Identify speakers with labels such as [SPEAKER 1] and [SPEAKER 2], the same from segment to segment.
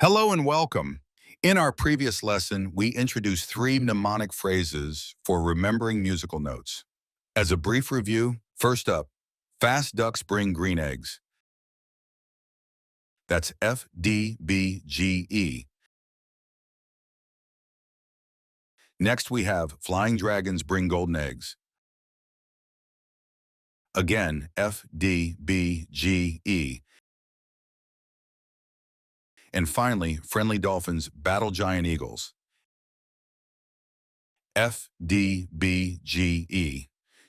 [SPEAKER 1] Hello and welcome. In our previous lesson, we introduced three mnemonic phrases for remembering musical notes. As a brief review, first up, fast ducks bring green eggs. That's FDBGE. Next, we have flying dragons bring golden eggs. Again, FDBGE. And finally, friendly dolphins battle giant eagles. FDBGE.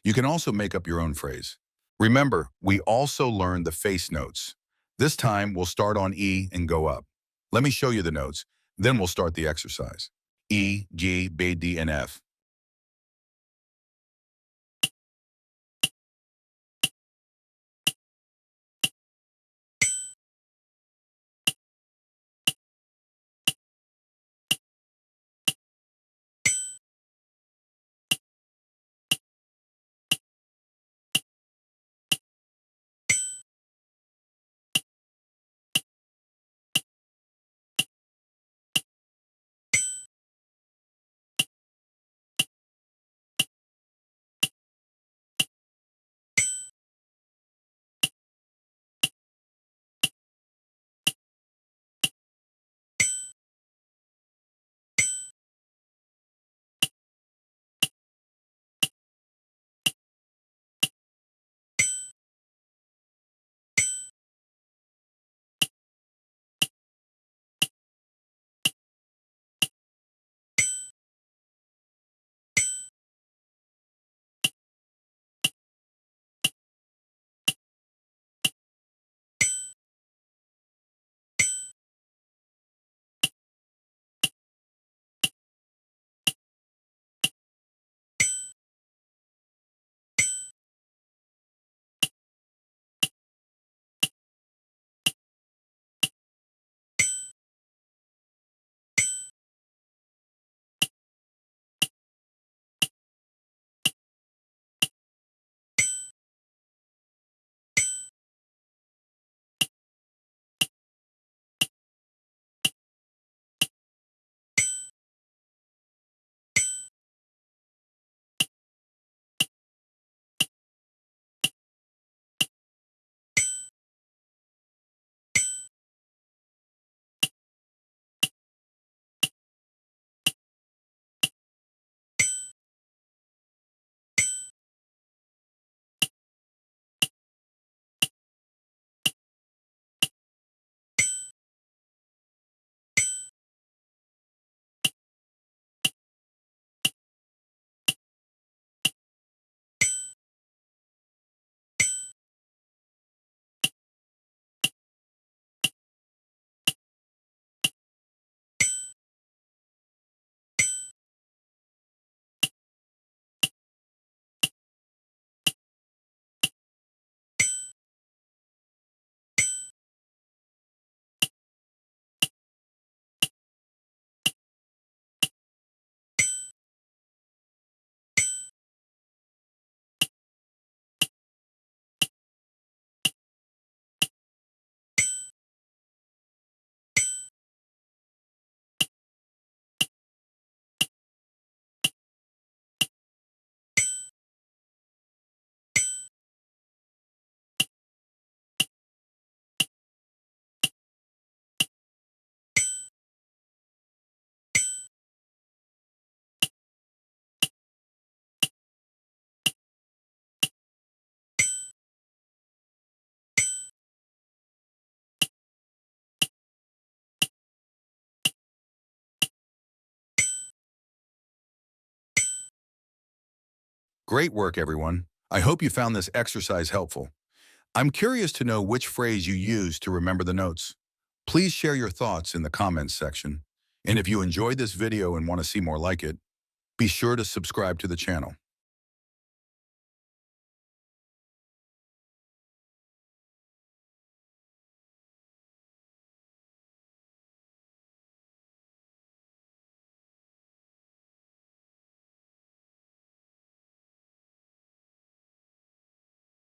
[SPEAKER 1] You can also make up your own phrase. Remember, we also learned the face notes. This time, we'll start on E and go up. Let me show you the notes, then we'll start the exercise. E, G, B, D, and F. Great work, everyone. I hope you found this exercise helpful. I'm curious to know which phrase you use to remember the notes. Please share your thoughts in the comments section. And if you enjoyed this video and want to see more like it, be sure to subscribe to the channel.